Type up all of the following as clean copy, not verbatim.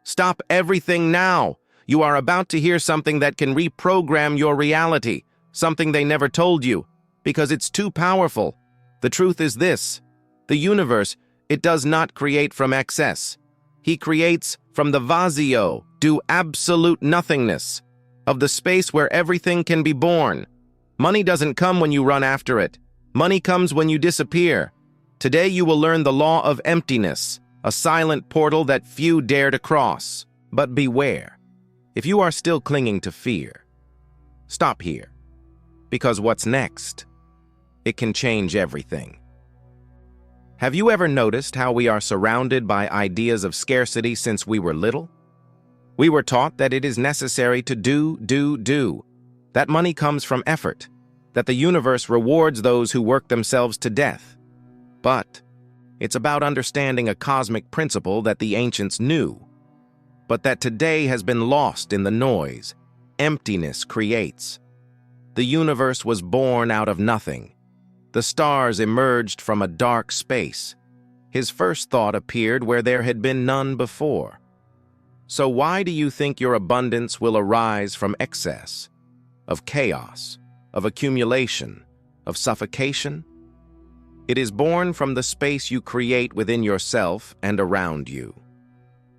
Stop everything now. You are about to hear something that can reprogram your reality, something they never told you, because it's too powerful. The truth is this: the universe, it does not create from excess. He creates from the vazio, do absolute nothingness, of the space where everything can be born. Money doesn't come when you run after it. Money comes when you disappear. Today you will learn the law of emptiness, a silent portal that few dare to cross. But beware, if you are still clinging to fear, stop here, because what's next, it can change everything. Have you ever noticed how we are surrounded by ideas of scarcity since we were little? We were taught that it is necessary to do, that money comes from effort, that the universe rewards those who work themselves to death. But it's about understanding a cosmic principle that the ancients knew, but that today has been lost in the noise. Emptiness creates. The universe was born out of nothing. The stars emerged from a dark space. His first thought appeared where there had been none before. So why do you think your abundance will arise from excess, of chaos, of accumulation, of suffocation? It is born from the space you create within yourself and around you.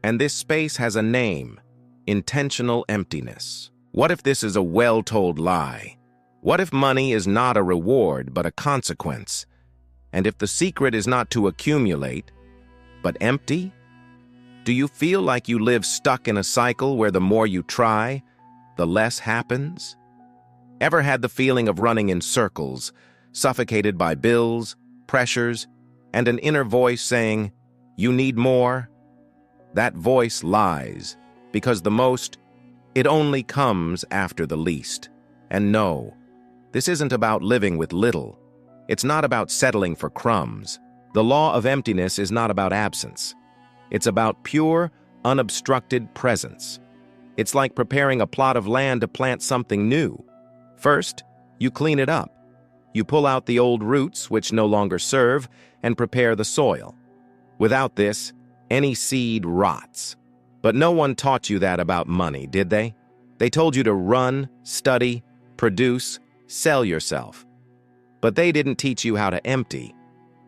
And this space has a name: intentional emptiness. What if this is a well-told lie? What if money is not a reward but a consequence? And if the secret is not to accumulate, but empty? Do you feel like you live stuck in a cycle where the more you try, the less happens? Ever had the feeling of running in circles, suffocated by bills, pressures, and an inner voice saying, "You need more"? That voice lies, because the most, it only comes after the least. And no, this isn't about living with little. It's not about settling for crumbs. The law of emptiness is not about absence. It's about pure, unobstructed presence. It's like preparing a plot of land to plant something new. First, you clean it up. You pull out the old roots which no longer serve and prepare the soil. Without this, any seed rots. But no one taught you that about money, did they? They told you to run, study, produce, sell yourself. But they didn't teach you how to empty.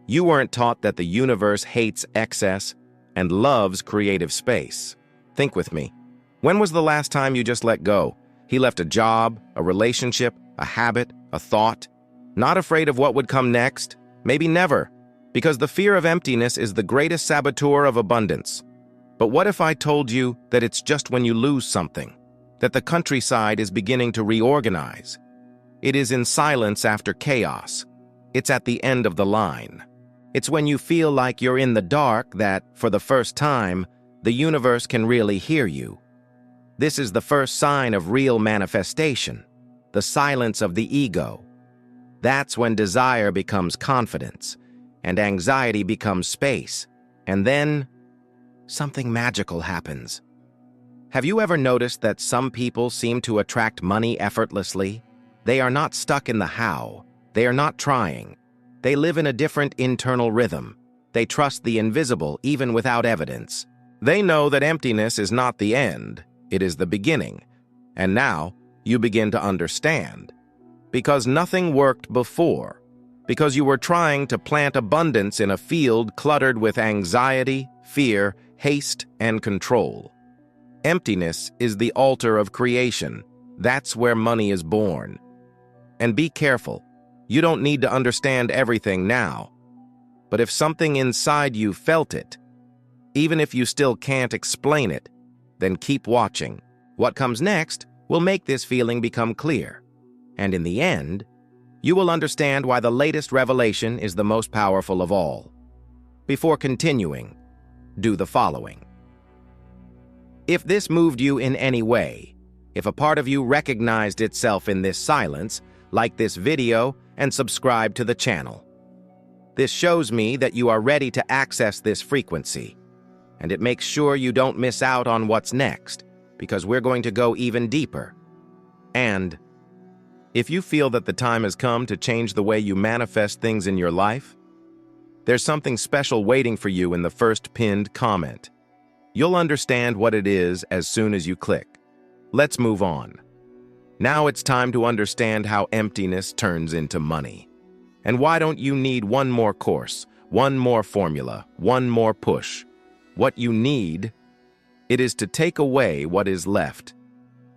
You weren't taught that the universe hates excess and loves creative space. Think with me. When was the last time you just let go? He left a job, a relationship, a habit, a thought, not afraid of what would come next? Maybe never, because the fear of emptiness is the greatest saboteur of abundance. But what if I told you that it's just when you lose something, that the countryside is beginning to reorganize? It is in silence after chaos. It's at the end of the line. It's when you feel like you're in the dark that, for the first time, the universe can really hear you. This is the first sign of real manifestation, the silence of the ego. That's when desire becomes confidence, and anxiety becomes space, and then something magical happens. Have you ever noticed that some people seem to attract money effortlessly? They are not stuck in the how. They are not trying. They live in a different internal rhythm. They trust the invisible even without evidence. They know that emptiness is not the end, it is the beginning. And now you begin to understand. Because nothing worked before. Because you were trying to plant abundance in a field cluttered with anxiety, fear, haste, and control. Emptiness is the altar of creation. That's where money is born. And be careful. You don't need to understand everything now. But if something inside you felt it, even if you still can't explain it, then keep watching. What comes next will make this feeling become clear. And in the end, you will understand why the latest revelation is the most powerful of all. Before continuing, do the following. If this moved you in any way, if a part of you recognized itself in this silence, like this video and subscribe to the channel. This shows me that you are ready to access this frequency, and it makes sure you don't miss out on what's next, because we're going to go even deeper. And if you feel that the time has come to change the way you manifest things in your life, there's something special waiting for you in the first pinned comment. You'll understand what it is as soon as you click. Let's move on. Now it's time to understand how emptiness turns into money. And why don't you need one more course, one more formula, one more push? What you need, it is to take away what is left.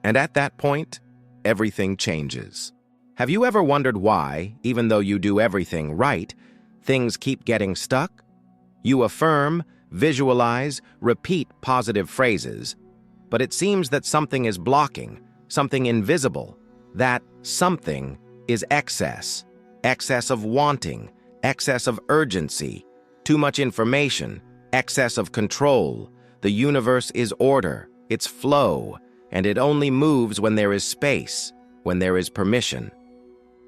And at that point, everything changes. Have you ever wondered why, even though you do everything right, things keep getting stuck? You affirm, visualize, repeat positive phrases, but it seems that something is blocking, something invisible. That something is excess. Excess of wanting, excess of urgency, too much information, excess of control. The universe is order, it's flow, and it only moves when there is space, when there is permission.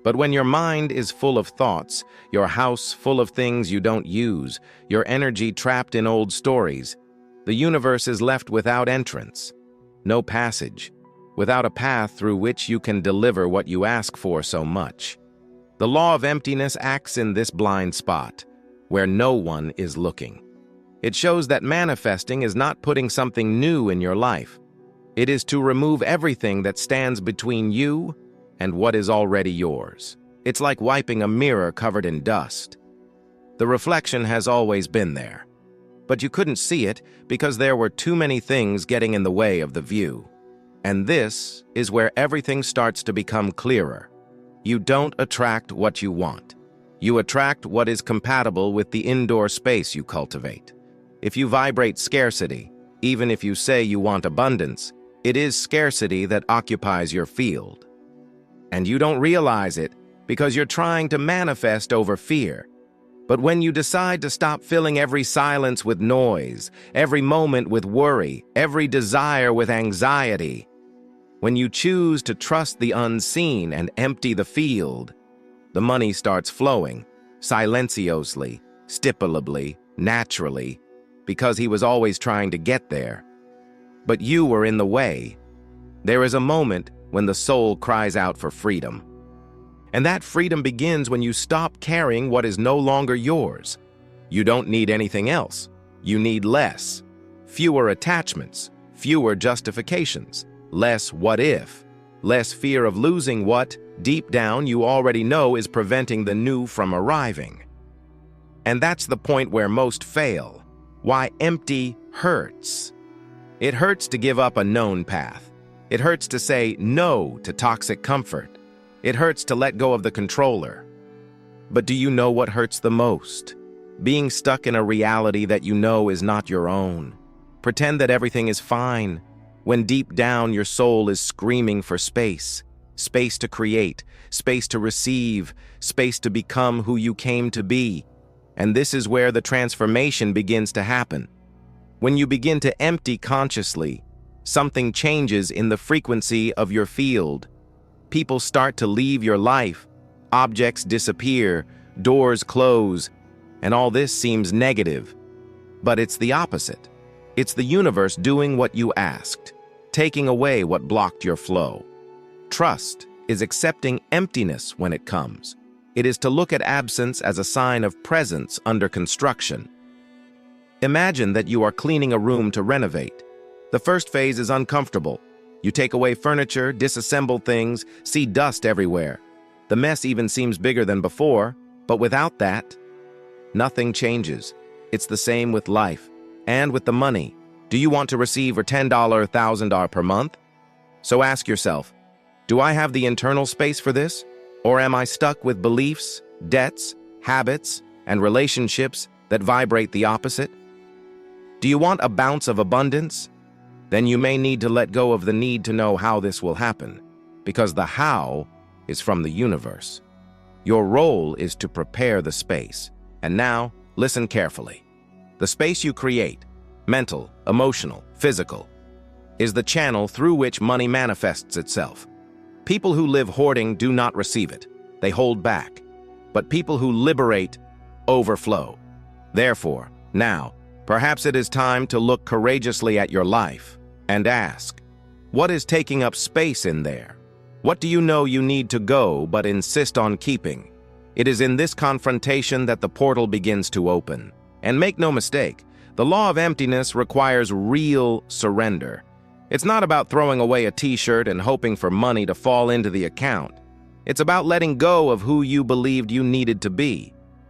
But when your mind is full of thoughts, your house full of things you don't use, your energy trapped in old stories, the universe is left without entrance, no passage, without a path through which you can deliver what you ask for so much. The law of emptiness acts in this blind spot, where no one is looking. It shows that manifesting is not putting something new in your life. It is to remove everything that stands between you and what is already yours. It's like wiping a mirror covered in dust. The reflection has always been there, but you couldn't see it because there were too many things getting in the way of the view. And this is where everything starts to become clearer. You don't attract what you want. You attract what is compatible with the indoor space you cultivate. If you vibrate scarcity, even if you say you want abundance, it is scarcity that occupies your field. And you don't realize it because you're trying to manifest over fear. But when you decide to stop filling every silence with noise, every moment with worry, every desire with anxiety, when you choose to trust the unseen and empty the field, the money starts flowing, silenciously, stipulably, naturally, because he was always trying to get there. But you were in the way. There is a moment when the soul cries out for freedom. And that freedom begins when you stop carrying what is no longer yours. You don't need anything else. You need less. Fewer attachments, fewer justifications, less what if, less fear of losing what, deep down, you already know is preventing the new from arriving. And that's the point where most fail. Why empty hurts. It hurts to give up a known path. It hurts to say no to toxic comfort. It hurts to let go of the controller. But do you know what hurts the most? Being stuck in a reality that you know is not your own. Pretend that everything is fine, when deep down your soul is screaming for space. Space to create, space to receive, space to become who you came to be. And this is where the transformation begins to happen. When you begin to empty consciously, something changes in the frequency of your field. People start to leave your life, objects disappear, doors close, and all this seems negative. But it's the opposite. It's the universe doing what you asked, taking away what blocked your flow. Trust is accepting emptiness when it comes. It is to look at absence as a sign of presence under construction. Imagine that you are cleaning a room to renovate. The first phase is uncomfortable. You take away furniture, disassemble things, see dust everywhere. The mess even seems bigger than before, but without that, nothing changes. It's the same with life and with the money. Do you want to receive a $10, $1,000 per month? So ask yourself, do I have the internal space for this? Or am I stuck with beliefs, debts, habits, and relationships that vibrate the opposite? Do you want a bounce of abundance? Then you may need to let go of the need to know how this will happen, because the how is from the universe. Your role is to prepare the space. And now, listen carefully. The space you create, mental, emotional, physical, is the channel through which money manifests itself. People who live hoarding do not receive it. They hold back. But people who liberate overflow. Therefore, now, perhaps it is time to look courageously at your life and ask, what is taking up space in there? What do you know you need to go but insist on keeping? It is in this confrontation that the portal begins to open. And make no mistake, The law of emptiness requires real surrender. It's not about throwing away a t-shirt and hoping for money to fall into the account. It's about letting go of who you believed you needed to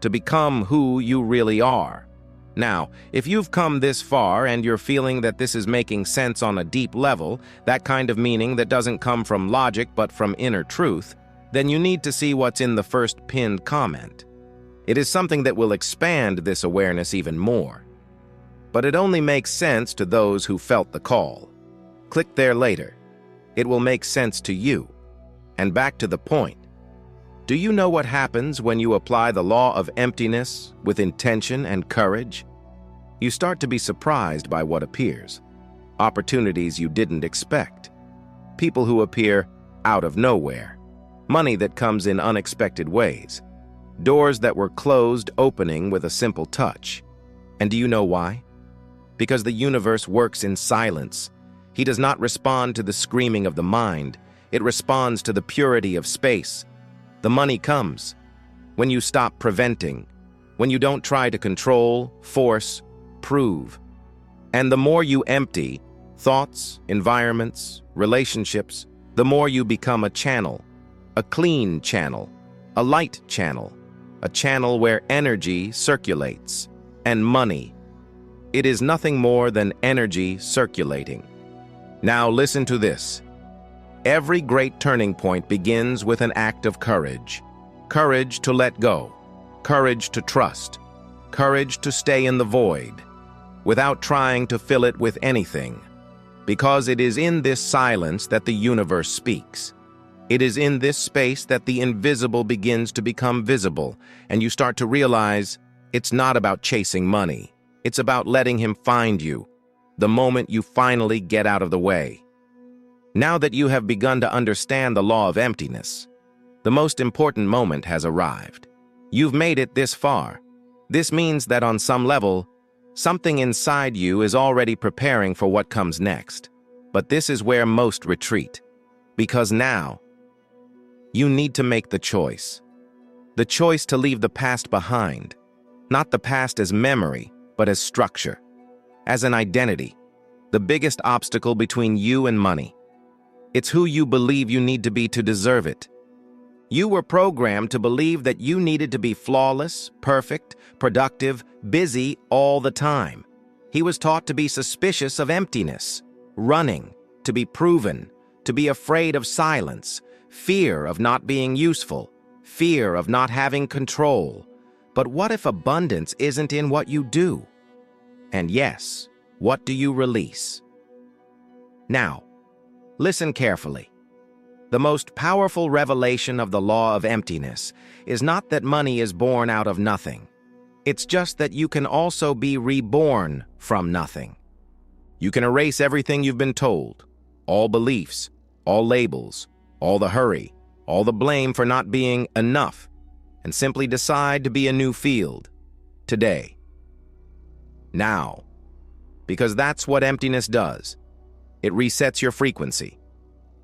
become who you really are. Now, if you've come this far and you're feeling that this is making sense on a deep level, that kind of meaning that doesn't come from logic but from inner truth, then you need to see what's in the first pinned comment. It is something that will expand this awareness even more. But it only makes sense to those who felt the call. Click there later. It will make sense to you. And back to the point. Do you know what happens when you apply the law of emptiness with intention and courage? You start to be surprised by what appears. Opportunities you didn't expect. People who appear out of nowhere. Money that comes in unexpected ways. Doors that were closed opening with a simple touch. And do you know why? Because the universe works in silence. He does not respond to the screaming of the mind. It responds to the purity of space. The money comes when you stop preventing, when you don't try to control, force, prove. And the more you empty thoughts, environments, relationships, the more you become a channel, a clean channel, a light channel, a channel where energy circulates, and money. It is nothing more than energy circulating. Now listen to this. Every great turning point begins with an act of courage. Courage to let go. Courage to trust. Courage to stay in the void, without trying to fill it with anything. Because it is in this silence that the universe speaks. It is in this space that the invisible begins to become visible, and you start to realize it's not about chasing money. It's about letting him find you, the moment you finally get out of the way. Now that you have begun to understand the law of emptiness, the most important moment has arrived. You've made it this far. This means that on some level, something inside you is already preparing for what comes next. But this is where most retreat. Because now, you need to make the choice. The choice to leave the past behind. Not the past as memory, but as structure. As an identity. The biggest obstacle between you and money. It's who you believe you need to be to deserve it. You were programmed to believe that you needed to be flawless, perfect, productive, busy all the time. He was taught to be suspicious of emptiness, running, to be proven, to be afraid of silence, fear of not being useful, fear of not having control. But what if abundance isn't in what you do? And yes, what do you release? Now, listen carefully. The most powerful revelation of the law of emptiness is not that money is born out of nothing. It's just that you can also be reborn from nothing. You can erase everything you've been told, all beliefs, all labels, all the hurry, all the blame for not being enough, and simply decide to be a new field, today. Now. Because that's what emptiness does. It resets your frequency.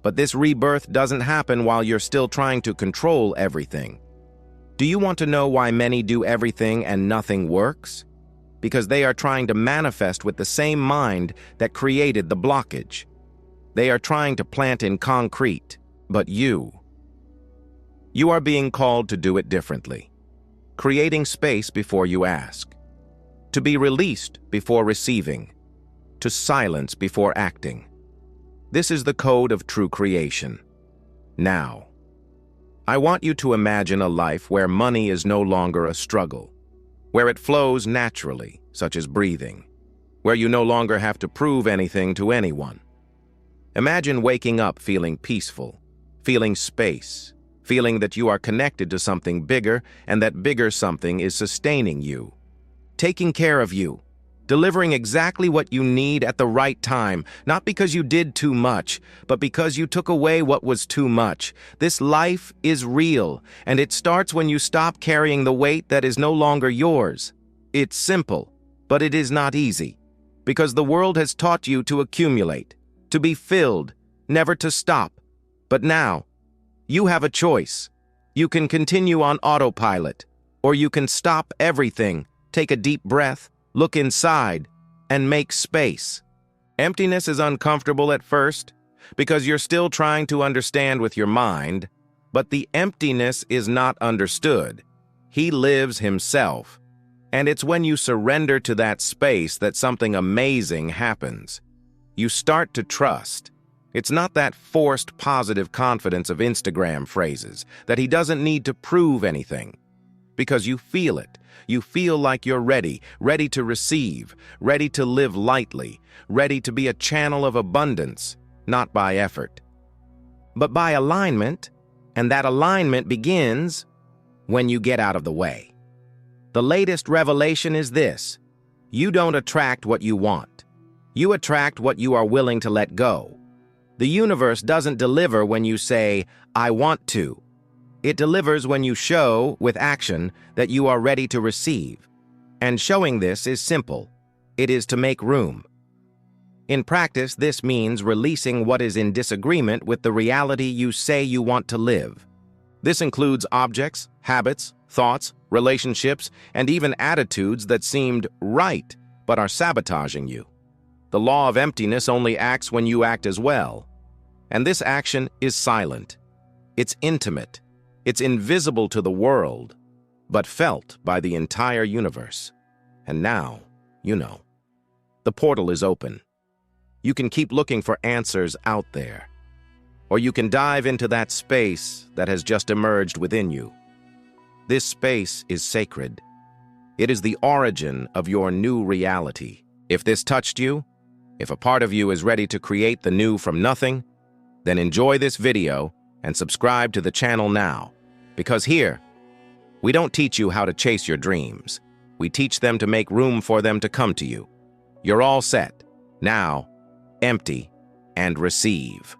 But this rebirth doesn't happen while you're still trying to control everything. Do you want to know why many do everything and nothing works? Because they are trying to manifest with the same mind that created the blockage. They are trying to plant in concrete, but you are being called to do it differently. Creating space before you ask. To be released before receiving. To silence before acting. This is the code of true creation. Now, I want you to imagine a life where money is no longer a struggle, where it flows naturally, such as breathing, where you no longer have to prove anything to anyone. Imagine waking up feeling peaceful, feeling space, feeling that you are connected to something bigger and that bigger something is sustaining you, taking care of you, delivering exactly what you need at the right time, not because you did too much, but because you took away what was too much. This life is real, and it starts when you stop carrying the weight that is no longer yours. It's simple, but it is not easy, because the world has taught you to accumulate, to be filled, never to stop. But now, you have a choice. You can continue on autopilot, or you can stop everything, take a deep breath, look inside, and make space. Emptiness is uncomfortable at first because you're still trying to understand with your mind, but the emptiness is not understood. He lives himself. And it's when you surrender to that space that something amazing happens. You start to trust. It's not that forced positive confidence of Instagram phrases, that he doesn't need to prove anything. Because you feel it. You feel like you're ready to receive, ready to live lightly, ready to be a channel of abundance, not by effort, but by alignment, and that alignment begins when you get out of the way. The latest revelation is this: you don't attract what you want. You attract what you are willing to let go. The universe doesn't deliver when you say, "I want to." It delivers when you show, with action, that you are ready to receive. And showing this is simple. It is to make room. In practice, this means releasing what is in disagreement with the reality you say you want to live. This includes objects, habits, thoughts, relationships, and even attitudes that seemed right but are sabotaging you. The law of emptiness only acts when you act as well. And this action is silent. It's intimate. It's invisible to the world, but felt by the entire universe. And now, you know. The portal is open. You can keep looking for answers out there. Or you can dive into that space that has just emerged within you. This space is sacred. It is the origin of your new reality. If this touched you, if a part of you is ready to create the new from nothing, then enjoy this video and subscribe to the channel now. Because here, we don't teach you how to chase your dreams. We teach them to make room for them to come to you. You're all set. Now, empty and receive.